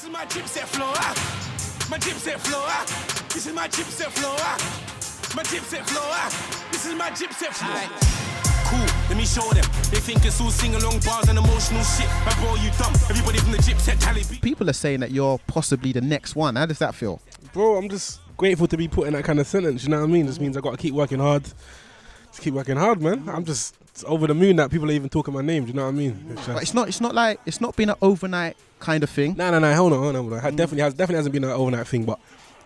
This is my Gipset flow, my Gipset flow, this is my Gipset flow, my Gipset flow, this is my Gipset flow. Cool, let me show them. They think it's all sing-along bars and emotional shit. But bro, you dumb. Everybody from the Gipset tally beat. People are saying that you're possibly the next one. How does that feel? Bro, I'm just grateful to be put in that kind of sentence, you know what I mean? This means I got to keep working hard. Just keep working hard, man. I'm just over the moon that people are even talking my name, do you know what I mean? But it's not been an overnight kind of thing. Nah, hold on. It definitely hasn't been an overnight thing, but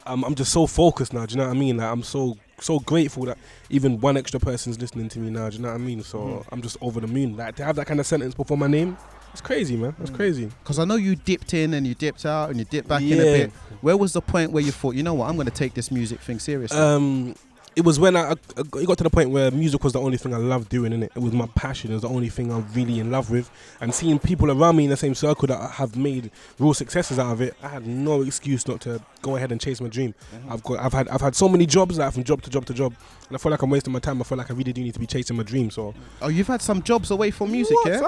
I'm just so focused now, do you know what I mean? Like, I'm so grateful that even one extra person's listening to me now, do you know what I mean? So I'm just over the moon. Like, to have that kind of sentence before my name, it's crazy, man. That's crazy. Because I know you dipped in and you dipped out and you dipped back in a bit. Where was the point where you thought, you know what, I'm going to take this music thing seriously? It was when it got to the point where music was the only thing I loved doing, innit? It was my passion. It was the only thing I'm really in love with. And seeing people around me in the same circle that have made real successes out of it, I had no excuse not to go ahead and chase my dream. I've had so many jobs, like from job to job to job, and I feel like I'm wasting my time. I feel like I really do need to be chasing my dream. So. Oh, you've had some jobs away from music, yeah? So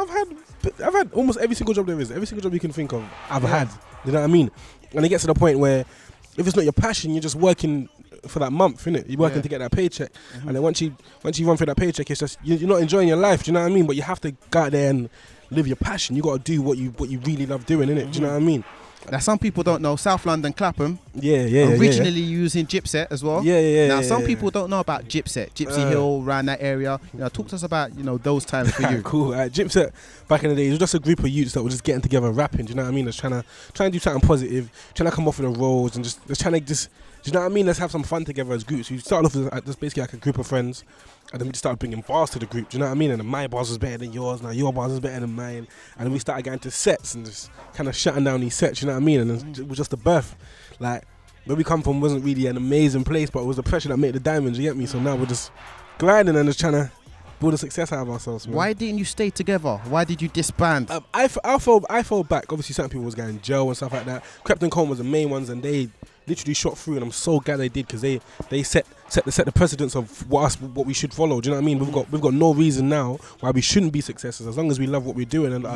I've had almost every single job there is. Every single job you can think of, I've had. You know what I mean? And it gets to the point where if it's not your passion, you're just working for that month, innit? You're working to get that paycheck, and then once you run through that paycheck, it's just you're not enjoying your life. Do you know what I mean? But you have to go out there and live your passion. You got to do what you really love doing, innit? Do you know what I mean? Now, some people don't know South London, Clapham. Originally using Gipset as well. Now, some people don't know about Gipset, Gypsy Hill, around that area. You know, talk to us about those times for you. Cool. Gipset back in the day, it was just a group of youths that were just getting together, rapping. Do you know what I mean? Just trying to do something positive, trying to come off of the roads, and just trying to do you know what I mean? Let's have some fun together as groups. We started off as just basically like a group of friends, and then we just started bringing bars to the group. Do you know what I mean? And then my bars was better than yours. Now your bars was better than mine. And then we started going to sets and just kind of shutting down these sets. You know what I mean? And then it was just a birth. Like where we come from wasn't really an amazing place, but it was the pressure that made the diamonds. You get me? So now we're just grinding and just trying to build a success out of ourselves, man. Why didn't you stay together? Why did you disband? I fell back. Obviously, certain people was going in jail and stuff like that. Krept Konan was the main ones, and they literally shot through, and I'm so glad they did, because they set the precedence of what we should follow. Do you know what I mean? We've got no reason now why we shouldn't be successes as long as we love what we're doing. And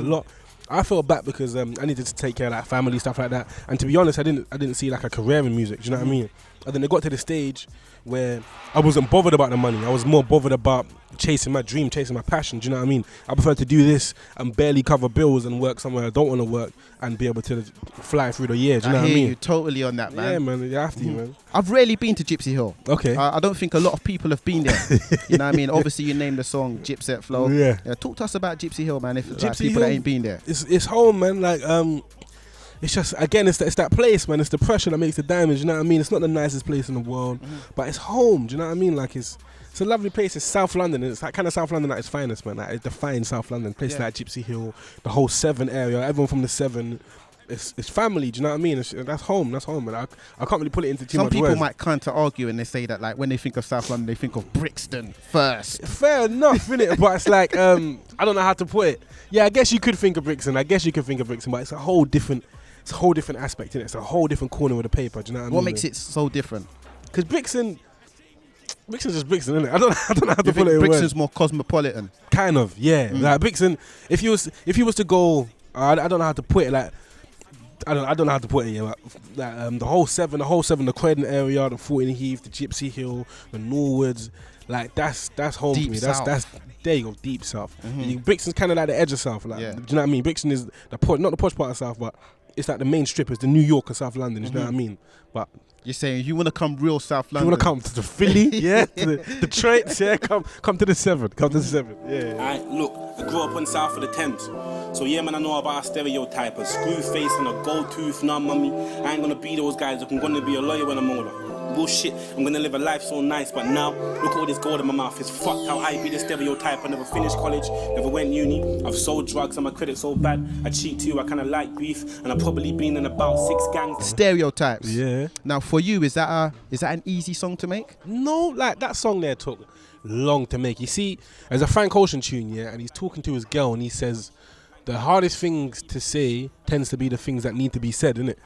I fell back because I needed to take care of like family stuff like that. And to be honest, I didn't see like a career in music. Do you know what I mean? And then it got to the stage where I wasn't bothered about the money. I was more bothered about chasing my dream, chasing my passion. Do you know what I mean? I prefer to do this and barely cover bills and work somewhere I don't want to work and be able to fly through the year. Do you know what I mean? You totally on that, man. Yeah, man. You have to, man. I've rarely been to Gypsy Hill. Okay. I don't think a lot of people have been there. You know what I mean? Obviously, you named the song Gipset Flow. Yeah. Talk to us about Gypsy Hill, man. If Gypsy people Hill, that ain't been there. It's home, man. Like it's just, again, it's that place, man. It's the pressure that makes the diamonds, you know what I mean? It's not the nicest place in the world, but it's home, do you know what I mean? Like, it's a lovely place. It's South London, and it's that kind of South London at its finest, man. Like, it defines South London. Places like Gypsy Hill, the whole 7 area, everyone from the 7, it's family, do you know what I mean? That's home, and I can't really put it into too much words. Some people might counter argue and they say that, like, when they think of South London, they think of Brixton first. Fair enough, innit? But it's like, I don't know how to put it. Yeah, I guess you could think of Brixton, but it's a whole different aspect, innit? It's a whole different corner of the paper. Do you know what I mean? What makes it so different? Because Brixton's just Brixton, isn't it? I don't know how to put it in words. Brixton's more cosmopolitan. Kind of, yeah. Like Brixton, if you was to go, I don't know how to put it. Like I don't know how to put it. Yeah, like, the whole 7, the Croydon area, the 14 Heath, the Gypsy Hill, the Norwoods. Like that's home deep to me. south. That's there you go, deep south. Brixton's kind of like the edge of south. Like, do you know what I mean? Brixton is not the posh part of south, but it's like the main strip. It's the New York of South London. Do you know what I mean? But you're saying you want to come real South London? You want to come to the Philly, yeah, to the Detroit, yeah. Come to the 7. Come to the 7. Yeah. Alright, look, I grew up on south of the Thames, so yeah, man, I know about a stereotype, a screw face and a gold tooth. Nah, mummy, I ain't gonna be those guys. I'm gonna be a lawyer when I'm older. Bullshit, I'm gonna live a life so nice, but now look at all this gold in my mouth. It's fucked how I be the stereotype. I never finished college, never went uni. I've sold drugs and my credit so bad. I cheat too, I kinda like beef, and I've probably been in about 6 gangs. Stereotypes. Yeah. Now for you, is that an easy song to make? No, like that song there took long to make. You see, there's a Frank Ocean tune, yeah, and he's talking to his girl and he says the hardest things to say tends to be the things that need to be said, innit?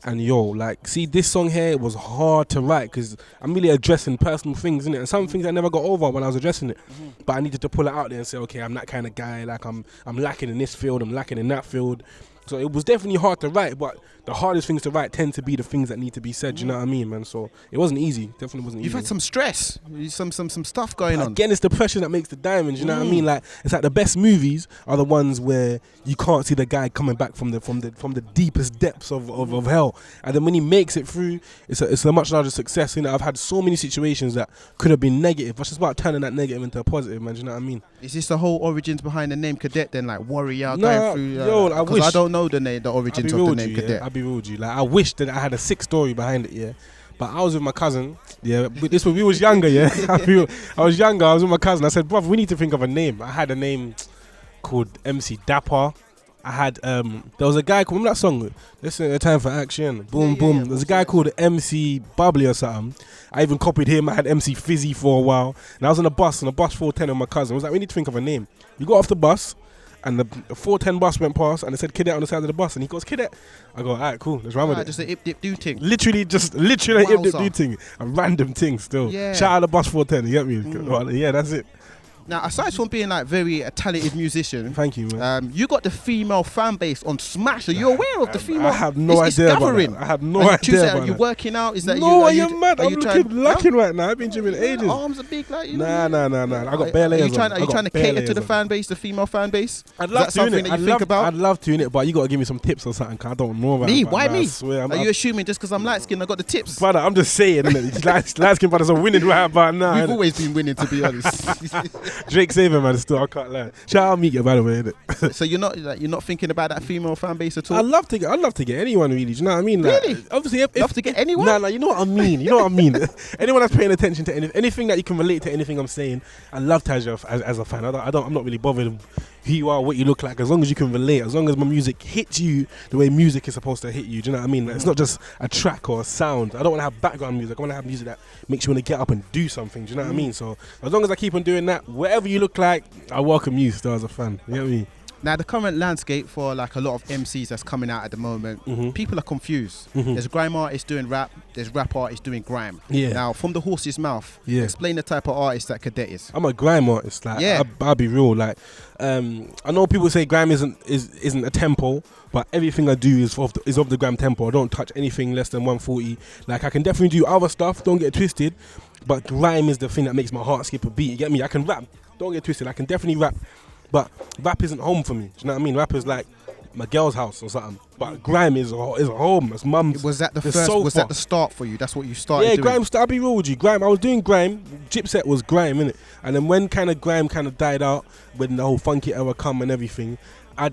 And like, see, this song here was hard to write because I'm really addressing personal things, innit? And some things I never got over when I was addressing it. But I needed to pull it out there and say, okay, I'm that kind of guy. Like, I'm lacking in this field, I'm lacking in that field. So it was definitely hard to write, but the hardest things to write tend to be the things that need to be said. Do you know what I mean, man? So it wasn't easy. Definitely wasn't easy. You've had some stress, some stuff going on. Again, it's the pressure that makes the diamond. You know what I mean? Like, it's like the best movies are the ones where you can't see the guy coming back from the deepest depths of hell, and then when he makes it through, it's a much larger success. You know, I've had so many situations that could have been negative, but it's just about turning that negative into a positive, man. Do you know what I mean? Is this the whole origins behind the name Cadet then, like warrior No, going through? yo, I wish. I don't know the origins of the name Cadet. I'll be real with you. Like, I wish that I had a sick story behind it, yeah. But I was with my cousin, yeah. We was younger, yeah. I was younger. I was with my cousin. I said, brother, we need to think of a name. I had a name called MC Dapper. I had there was a guy called, remember that song? Listen, a time for action. Boom, boom. There's a guy called MC Bubbly or something. I even copied him. I had MC Fizzy for a while. And I was on a bus 410 with my cousin. I was like, we need to think of a name. We got off the bus. And the 410 bus went past and it said Cadet on the side of the bus, and he goes, Cadet. I go, alright, cool, let's run with it. Just a ip-dip-do thing. Literally an ip-dip-do thing. A random thing still. Yeah. Shout out the bus 410, you get me? Yeah, that's it. Now, aside from being like very a talented musician, thank you, man. You got the female fan base on Smash. Are you aware of the female? I have no idea about that. I have no idea about that. Are you working out? Is that no, you're mad. I'm looking right now. I've been gymming ages. Arms are big, like you. Nah. I got bare layers. Are you trying to cater to the fan base, the female fan base? I'd love to. I'd love to in it, but you got to give me some tips or something. Cause I don't know about me. Why me? Are you assuming just because I'm light skinned I got the tips? Brother, I'm just saying. Light skinned brothers are winning right about now. We've always been winning, to be honest. Drake Saver, man. Still, I can't lie. Shout out Mika, by the way, innit? So you're not thinking about that female fan base at all? I'd love to get anyone, really. Do you know what I mean? Really? Like, obviously, love to get anyone? Nah, you know what I mean. Anyone that's paying attention to anything that you can relate to anything I'm saying, I love to as a fan. I'm not really bothered who you are, what you look like, as long as you can relate, as long as my music hits you the way music is supposed to hit you. Do you know what I mean? Like, it's not just a track or a sound. I don't want to have background music. I want to have music that makes you want to get up and do something. Do you know what I mean? So as long as I keep on doing that, whatever you look like, I welcome you still as a fan. You know what I mean? Now, the current landscape for like a lot of MCs that's coming out at the moment, people are confused. There's grime artists doing rap, there's rap artists doing grime. Yeah. Now, from the horse's mouth, explain the type of artist that Cadet is. I'm a grime artist. Like, I'll be real. Like, I know people say grime isn't a tempo, but everything I do is of the grime tempo. I don't touch anything less than 140. Like, I can definitely do other stuff. Don't get it twisted, but grime is the thing that makes my heart skip a beat. You get me? I can rap. Don't get it twisted. I can definitely rap. But rap isn't home for me. Do you know what I mean? Rap is like my girl's house or something. But grime is a home. It's mum's. Was that the first? Sofa. Was that the start for you? That's what you started doing? Yeah, grime. I'll be real with you. Grime. I was doing grime. Gipset was grime, innit? And then when kind of grime kind of died out, when the whole funky era come and everything, I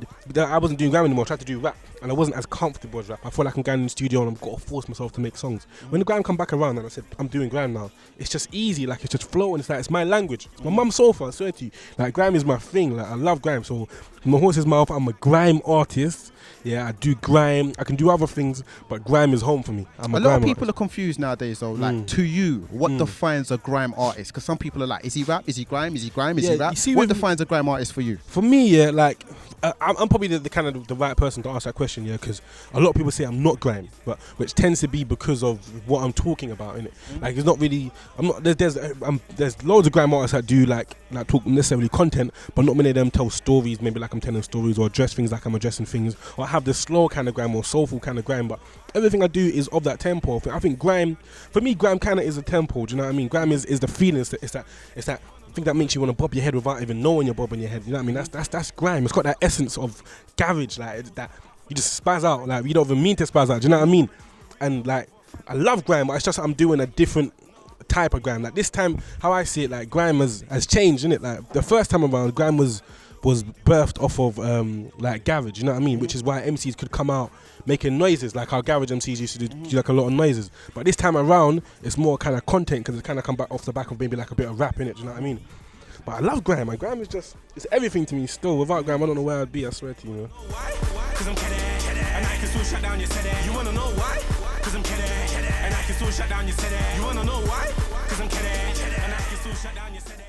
wasn't doing grime anymore. I tried to do rap, and I wasn't as comfortable as rap. I felt like I'm going in the studio and I've got to force myself to make songs. When the grime come back around and I said, I'm doing grime now, it's just easy, like it's just flowing. It's like, it's my language. It's my mum's sofa, I swear to you. Like, grime is my thing. Like, I love grime. So, from the horse's mouth, I'm a grime artist. Yeah, I do grime. I can do other things, but grime is home for me. A lot of people are confused nowadays, though. Like, to you, what defines a grime artist? Because some people are like, is he rap? Is he grime? Is he grime? Is he rap? What defines a grime artist for you? For me, yeah, like, I'm probably the kind of the right person to ask that question, yeah, because a lot of people say I'm not grime, but which tends to be because of what I'm talking about, innit? Like, it's not really. I'm not. There's loads of grime artists that do like talk necessarily content, but not many of them tell stories. Maybe like I'm telling stories, or address things like I'm addressing things, or I have this slow kind of grime or soulful kind of grime. But everything I do is of that tempo. I think grime, for me, grime kind of is a tempo. Do you know what I mean? Grime is the feeling. It's that thing that makes you want to bob your head without even knowing you're bobbing your head. You know what I mean? That's grime. It's got that essence of garage, like that you just spaz out, like you don't even mean to spaz out. Do you know what I mean? And like, I love grime, but it's just I'm doing a different type of grime. Like, this time, how I see it, like, grime has changed, innit? Like, the first time around, grime was birthed off of like garage. You know what I mean? Which is why MCs could come out making noises, like how garage MCs used to do like a lot of noises. But this time around, it's more kind of content, because it's kind of come back off the back of maybe like a bit of rap in it. Do you know what I mean? But I love grime. Like, grime is just, it's everything to me still. Without grime, I don't know where I'd be. I swear to you. Why? Because I'm Cadet, and I can still shut down your city. You wanna know why? Because I'm Cadet, and I can still shut down your city. You wanna know why? Because I'm Cadet, and I can still shut down your city.